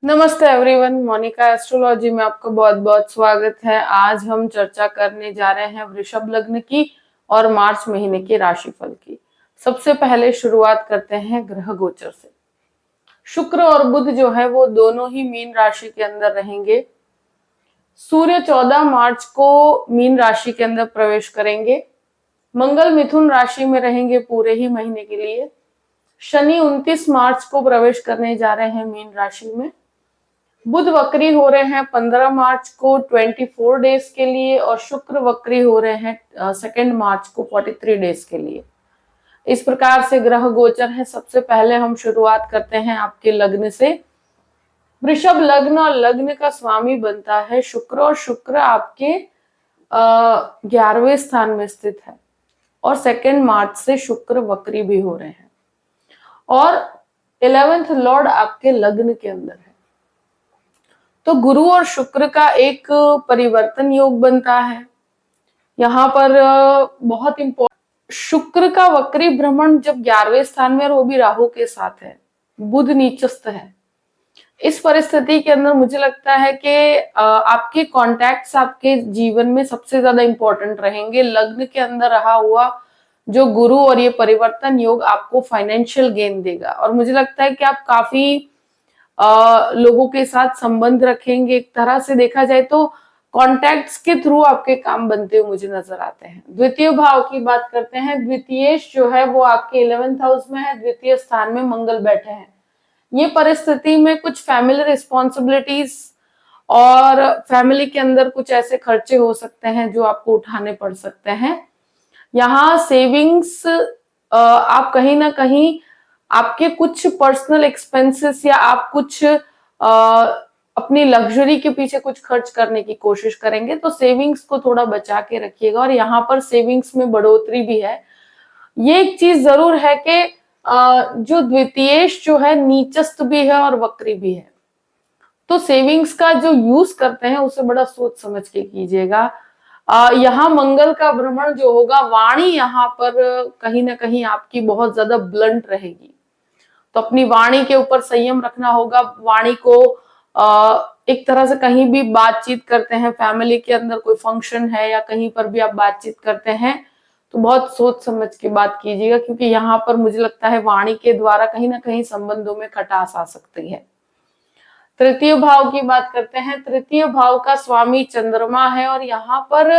नमस्ते everyone, Monika astrology में आपका बहुत बहुत स्वागत है। आज हम चर्चा करने जा रहे हैं वृषभ लग्न की और मार्च महीने की राशिफल की। सबसे पहले शुरुआत करते हैं ग्रह गोचर से। शुक्र और बुध जो है वो दोनों ही मीन राशि के अंदर रहेंगे। सूर्य 14 मार्च को मीन राशि के अंदर प्रवेश करेंगे। मंगल मिथुन राशि में रहेंगे पूरे ही महीने के लिए। शनि 29 मार्च को प्रवेश करने जा रहे हैं मीन राशि में। बुध वक्री हो रहे हैं 15 मार्च को 24 डेज के लिए और शुक्र वक्री हो रहे हैं 2 मार्च को 43 डेज के लिए। इस प्रकार से ग्रह गोचर है। सबसे पहले हम शुरुआत करते हैं आपके लग्न से। वृषभ लग्न और लग्न का स्वामी बनता है शुक्र और शुक्र आपके 11वें स्थान में स्थित है और 2 मार्च से शुक्र वक्री भी हो रहे हैं और 11th लॉर्ड आपके लग्न के अंदर है। तो गुरु और शुक्र का एक परिवर्तन योग बनता है। यहाँ पर बहुत इंपॉर्टेंट, शुक्र का वक्री भ्रमण जब 11वें स्थान में और वो भी राहु के साथ है, बुध नीचस्थ है। इस परिस्थिति के अंदर मुझे लगता है कि आपके कॉन्टैक्ट्स आपके जीवन में सबसे ज्यादा इंपॉर्टेंट रहेंगे। लग्न के अंदर रहा हुआ जो गुरु और ये परिवर्तन योग आपको फाइनेंशियल गेन देगा और मुझे लगता है कि आप काफी लोगों के साथ संबंध रखेंगे। एक तरह से देखा जाए तो कॉन्टैक्ट्स के थ्रू आपके काम बनते हुए मुझे नजर आते हैं। द्वितीय भाव की बात करते हैं। द्वितीय जो है वो आपके 11th हाउस में है, द्वितीय स्थान में मंगल बैठे हैं। ये परिस्थिति में कुछ फैमिली रिस्पॉन्सिबिलिटीज और फैमिली के अंदर कुछ ऐसे खर्चे हो सकते हैं जो आपको उठाने पड़ सकते हैं। यहाँ सेविंग्स आप कहीं ना कहीं आपके कुछ पर्सनल एक्सपेंसेस या आप कुछ अपनी लग्जरी के पीछे कुछ खर्च करने की कोशिश करेंगे, तो सेविंग्स को थोड़ा बचा के रखिएगा। और यहाँ पर सेविंग्स में बढ़ोतरी भी है। ये एक चीज जरूर है कि जो द्वितीयेश जो है नीचस्थ भी है और वक्री भी है, तो सेविंग्स का जो यूज करते हैं उसे बड़ा सोच समझ के कीजिएगा। यहाँ मंगल का भ्रमण जो होगा, वाणी यहाँ पर कहीं ना कहीं आपकी बहुत ज्यादा ब्लंट रहेगी, तो अपनी वाणी के ऊपर संयम रखना होगा। वाणी को एक तरह से कहीं भी बातचीत करते हैं, फैमिली के अंदर कोई फंक्शन है या कहीं पर भी आप बातचीत करते हैं, तो बहुत सोच समझ के बात कीजिएगा, क्योंकि यहाँ पर मुझे लगता है वाणी के द्वारा कहीं ना कहीं संबंधों में खटास आ सकती है। तृतीय भाव की बात करते हैं। तृतीय भाव का स्वामी चंद्रमा है और यहाँ पर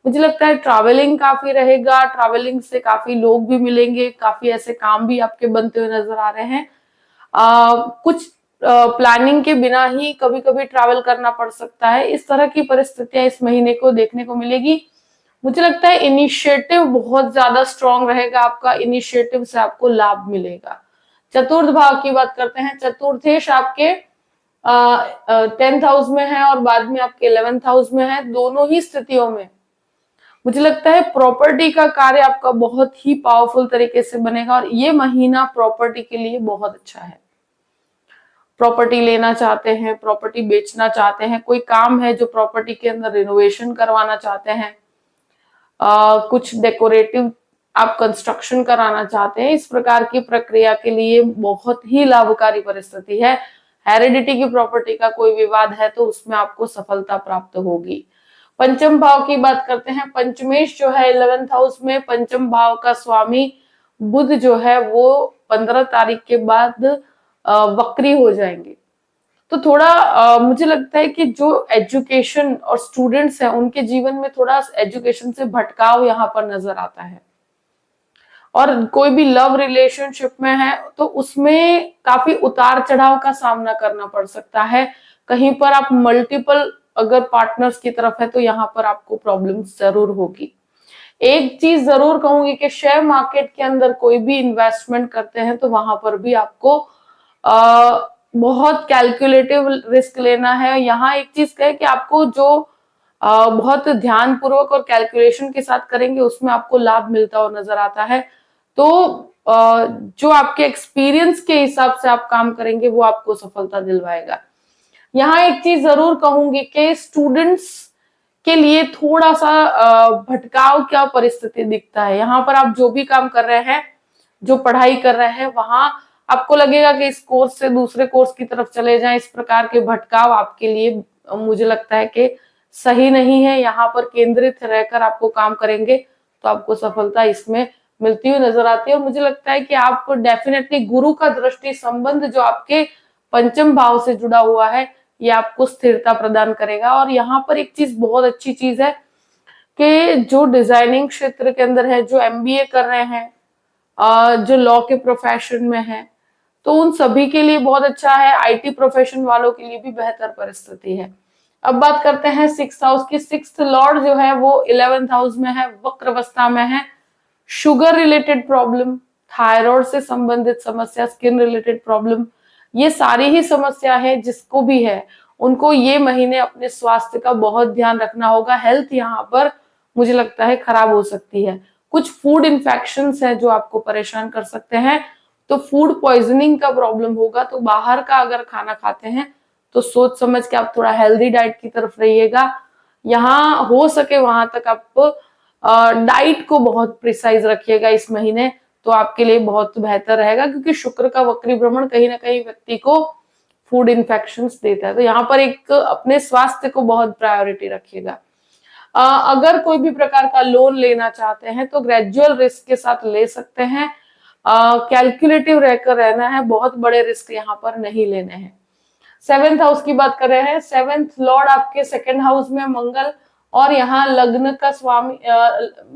मुझे लगता है ट्रैवलिंग काफी रहेगा। ट्रैवलिंग से काफी लोग भी मिलेंगे, काफी ऐसे काम भी आपके बनते हुए नजर आ रहे हैं। कुछ प्लानिंग के बिना ही कभी कभी ट्रैवल करना पड़ सकता है। इस तरह की परिस्थितियां इस महीने को देखने को मिलेगी। मुझे लगता है इनिशिएटिव बहुत ज्यादा स्ट्रॉन्ग रहेगा आपका, इनिशिएटिव से आपको लाभ मिलेगा। चतुर्थ भाव की बात करते हैं। चतुर्थेश आपके 10th हाउस में है और बाद में आपके 11th हाउस में है। दोनों ही स्थितियों में मुझे लगता है प्रॉपर्टी का कार्य आपका बहुत ही पावरफुल तरीके से बनेगा और ये महीना प्रॉपर्टी के लिए बहुत अच्छा है। प्रॉपर्टी लेना चाहते हैं, प्रॉपर्टी बेचना चाहते हैं, कोई काम है जो प्रॉपर्टी के अंदर रिनोवेशन करवाना चाहते हैं, कुछ डेकोरेटिव आप कंस्ट्रक्शन कराना चाहते हैं, इस प्रकार की प्रक्रिया के लिए बहुत ही लाभकारी परिस्थिति है। हेरिडिटी की प्रॉपर्टी का कोई विवाद है तो उसमें आपको सफलता प्राप्त होगी। पंचम भाव की बात करते हैं। पंचमेश जो है 11th हाउस में, पंचम भाव का स्वामी बुध जो है वो 15 तारीख के बाद वक्री हो जाएंगे। तो थोड़ा मुझे लगता है कि जो एजुकेशन और स्टूडेंट्स हैं उनके जीवन में थोड़ा एजुकेशन से भटकाव यहाँ पर नजर आता है। और कोई भी लव रिलेशनशिप में है तो उसमें काफी उतार चढ़ाव का सामना करना पड़ सकता है। कहीं पर आप मल्टीपल अगर पार्टनर्स की तरफ है तो यहाँ पर आपको प्रॉब्लम जरूर होगी। एक चीज जरूर कहूंगी कि शेयर मार्केट के अंदर कोई भी इन्वेस्टमेंट करते हैं तो वहां पर भी आपको बहुत कैलकुलेटिव रिस्क लेना है। यहाँ एक चीज कहे कि आपको जो बहुत ध्यान पूर्वक और कैलकुलेशन के साथ करेंगे उसमें आपको लाभ मिलता हुआ नजर आता है। तो जो आपके एक्सपीरियंस के हिसाब से आप काम करेंगे वो आपको सफलता दिलवाएगा। यहाँ एक चीज जरूर कहूंगी कि स्टूडेंट्स के लिए थोड़ा सा भटकाव क्या परिस्थिति दिखता है। यहाँ पर आप जो भी काम कर रहे हैं, जो पढ़ाई कर रहे हैं, वहां आपको लगेगा कि इस कोर्स से दूसरे कोर्स की तरफ चले जाएं, इस प्रकार के भटकाव आपके लिए मुझे लगता है कि सही नहीं है। यहाँ पर केंद्रित रहकर आपको काम करेंगे तो आपको सफलता इसमें मिलती हुई नजर आती है। और मुझे लगता है कि आप डेफिनेटली गुरु का दृष्टि संबंध जो आपके पंचम भाव से जुड़ा हुआ है ये आपको स्थिरता प्रदान करेगा। और यहाँ पर एक चीज बहुत अच्छी चीज है कि जो डिजाइनिंग क्षेत्र के अंदर है, जो एमबीए कर रहे हैं, जो लॉ के प्रोफेशन में है, तो उन सभी के लिए बहुत अच्छा है। आईटी प्रोफेशन वालों के लिए भी बेहतर परिस्थिति है। अब बात करते हैं सिक्स्थ हाउस की। सिक्स्थ लॉर्ड जो है वो 11th हाउस में है, वक्र अवस्था में है। शुगर रिलेटेड प्रॉब्लम, थायराइड से संबंधित समस्या, स्किन रिलेटेड प्रॉब्लम, ये सारी ही समस्या है जिसको भी है उनको ये महीने अपने स्वास्थ्य का बहुत ध्यान रखना होगा। हेल्थ यहाँ पर मुझे लगता है खराब हो सकती है। कुछ फूड इन्फेक्शंस हैं जो आपको परेशान कर सकते हैं, तो फूड पॉइजनिंग का प्रॉब्लम होगा। तो बाहर का अगर खाना खाते हैं तो सोच समझ के आप थोड़ा हेल्दी डाइट की तरफ रहिएगा। यहाँ हो सके वहां तक आप डाइट को बहुत प्रिसाइज रखिएगा इस महीने, तो आपके लिए बहुत बेहतर रहेगा, क्योंकि शुक्र का वक्री भ्रमण कहीं ना कहीं व्यक्ति को फूड इन्फेक्शंस देता है। तो यहाँ पर एक अपने स्वास्थ्य को बहुत प्रायोरिटी रखिएगा। अगर कोई भी प्रकार का लोन लेना चाहते हैं तो ग्रेजुअल रिस्क के साथ ले सकते हैं। कैलकुलेटिव रहकर रहना है, बहुत बड़े रिस्क यहाँ पर नहीं लेने हैं। 7th हाउस की बात कर रहे हैं। 7th लॉर्ड आपके 2nd हाउस में मंगल, और यहाँ लग्न का स्वामी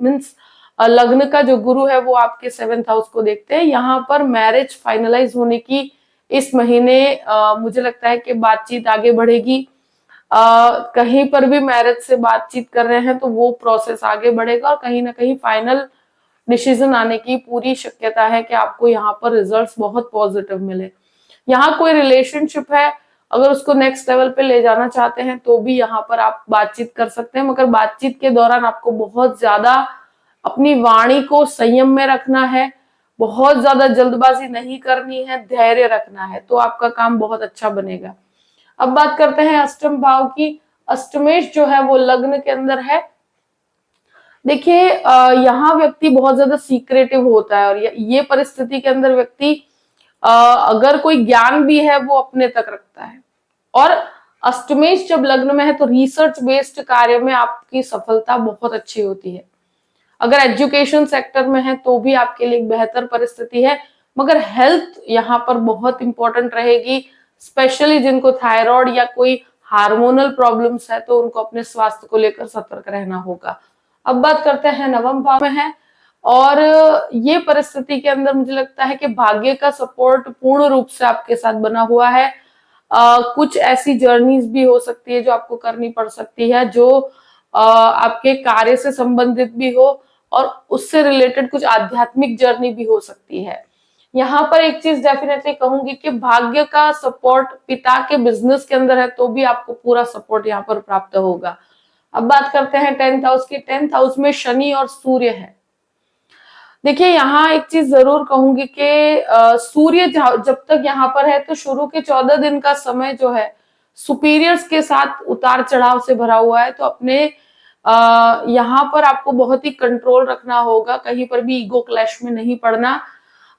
मीन्स लग्न का जो गुरु है वो आपके 7th हाउस को देखते हैं। यहाँ पर मैरिज फाइनलाइज होने की इस महीने मुझे लगता है कि बातचीत आगे बढ़ेगी। कहीं पर भी मैरिज से बातचीत कर रहे हैं तो वो प्रोसेस आगे बढ़ेगा और कहीं ना कहीं फाइनल डिसीजन आने की पूरी शक्यता है कि आपको यहाँ पर रिजल्ट्स बहुत पॉजिटिव मिले। यहाँ कोई रिलेशनशिप है, अगर उसको नेक्स्ट लेवल पे ले जाना चाहते हैं तो भी यहाँ पर आप बातचीत कर सकते हैं, मगर बातचीत के दौरान आपको बहुत ज्यादा अपनी वाणी को संयम में रखना है, बहुत ज्यादा जल्दबाजी नहीं करनी है, धैर्य रखना है, तो आपका काम बहुत अच्छा बनेगा। अब बात करते हैं अष्टम भाव की। अष्टमेश जो है वो लग्न के अंदर है। देखिए यहाँ व्यक्ति बहुत ज्यादा सीक्रेटिव होता है, और ये परिस्थिति के अंदर व्यक्ति अगर कोई ज्ञान भी है वो अपने तक रखता है। और अष्टमेश जब लग्न में है तो रिसर्च बेस्ड कार्य में आपकी सफलता बहुत अच्छी होती है। अगर एजुकेशन सेक्टर में है तो भी आपके लिए एक बेहतर परिस्थिति है, मगर हेल्थ यहाँ पर बहुत इंपॉर्टेंट रहेगी। स्पेशली जिनको थायराइड या कोई हार्मोनल प्रॉब्लम्स है तो उनको अपने स्वास्थ्य को लेकर सतर्क रहना होगा। अब बात करते हैं नवम भाव में है, और ये परिस्थिति के अंदर मुझे लगता है कि भाग्य का सपोर्ट पूर्ण रूप से आपके साथ बना हुआ है। कुछ ऐसी जर्नीज भी हो सकती है जो आपको करनी पड़ सकती है, जो आपके कार्य से संबंधित भी हो और उससे रिलेटेड कुछ आध्यात्मिक जर्नी भी हो सकती है। यहाँ पर एक चीज डेफिनेटली कहूंगी कि भाग्य का सपोर्ट पिता के बिजनेस के अंदर है तो भी आपको पूरा सपोर्ट यहाँ पर प्राप्त होगा। अब बात करते हैं 10th हाउस की। 10th हाउस में शनि और सूर्य है। देखिए यहाँ एक चीज जरूर कहूंगी कि सूर्य जब तक यहाँ पर है तो शुरू के 14 दिन का समय जो है सुपीरियर्स के साथ उतार चढ़ाव से भरा हुआ है, तो अपने यहाँ पर आपको बहुत ही कंट्रोल रखना होगा, कहीं पर भी ईगो क्लैश में नहीं पड़ना।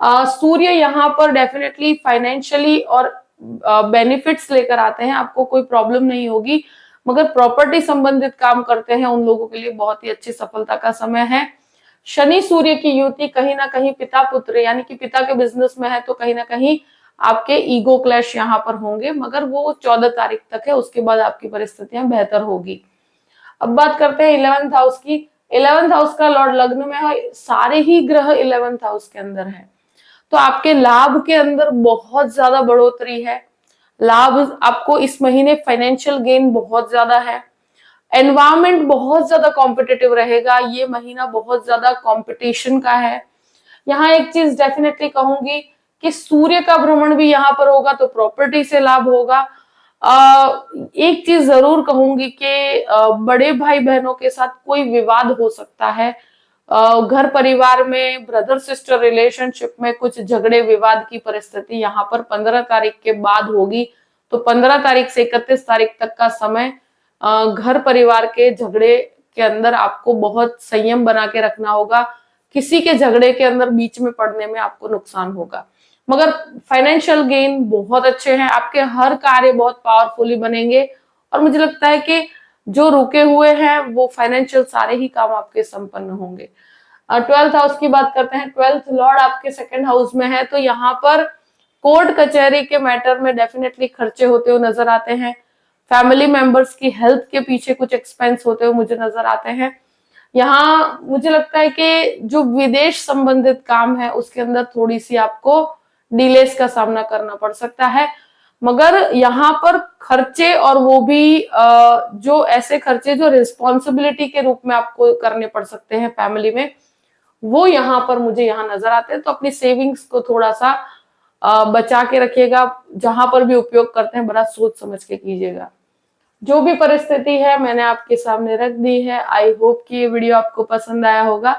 सूर्य यहाँ पर डेफिनेटली फाइनेंशियली और बेनिफिट्स लेकर आते हैं, आपको कोई प्रॉब्लम नहीं होगी, मगर प्रॉपर्टी संबंधित काम करते हैं उन लोगों के लिए बहुत ही अच्छी सफलता का समय है। शनि सूर्य की युति कहीं ना कहीं पिता पुत्र यानी कि पिता के बिजनेस में है तो कहीं ना कहीं आपके ईगो क्लैश यहाँ पर होंगे, मगर वो 14 तारीख तक है, उसके बाद आपकी परिस्थितियां बेहतर होगी। अब बात करते हैं 11th हाउस की। 11th हाउस का लॉर्ड लग्न में है, सारे ही ग्रह 11th हाउस के अंदर है, तो आपके लाभ के अंदर बहुत ज्यादा बढ़ोतरी है। लाभ आपको इस महीने फाइनेंशियल गेन बहुत ज्यादा है। एनवायरमेंट बहुत ज्यादा कॉम्पिटिटिव रहेगा, ये महीना बहुत ज्यादा कंपटीशन का है। यहाँ एक चीज डेफिनेटली कहूंगी कि सूर्य का भ्रमण भी यहाँ पर होगा तो प्रॉपर्टी से लाभ होगा। एक चीज जरूर कहूंगी कि बड़े भाई बहनों के साथ कोई विवाद हो सकता है। घर परिवार में ब्रदर सिस्टर रिलेशनशिप में कुछ झगड़े विवाद की परिस्थिति यहाँ पर 15 तारीख के बाद होगी, तो 15 तारीख से 31 तारीख तक का समय घर परिवार के झगड़े के अंदर आपको बहुत संयम बना के रखना होगा। किसी के झगड़े के अंदर बीच में पड़ने में आपको नुकसान होगा। मगर फाइनेंशियल गेन बहुत अच्छे हैं, आपके हर कार्य बहुत पावरफुली बनेंगे और मुझे लगता है कि जो रुके हुए हैं वो फाइनेंशियल सारे ही काम आपके संपन्न होंगे। 12th हाउस की बात करते हैं। 12th लॉर्ड आपके 2nd हाउस में है, तो यहाँ पर कोर्ट कचहरी के मैटर में डेफिनेटली खर्चे होते हुए नजर आते हैं। फैमिली मेंबर्स की हेल्थ के पीछे कुछ एक्सपेंस होते हुए मुझे नजर आते हैं। यहाँ मुझे लगता है कि जो विदेश संबंधित काम है उसके अंदर थोड़ी सी आपको डिलेस का सामना करना पड़ सकता है, मगर यहाँ पर खर्चे और वो भी जो ऐसे खर्चे जो रिस्पॉन्सिबिलिटी के रूप में आपको करने पड़ सकते हैं फैमिली में, वो यहाँ पर मुझे यहाँ नजर आते हैं। तो अपनी सेविंग्स को थोड़ा सा बचा के रखिएगा, जहां पर भी उपयोग करते हैं बड़ा सोच समझ के कीजिएगा। जो भी परिस्थिति है मैंने आपके सामने रख दी है। आई होप कि ये वीडियो आपको पसंद आया होगा।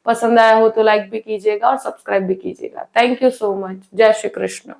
पसंद आया हो तो लाइक भी कीजिएगा और सब्सक्राइब भी कीजिएगा। Thank you so much. जय श्री कृष्ण।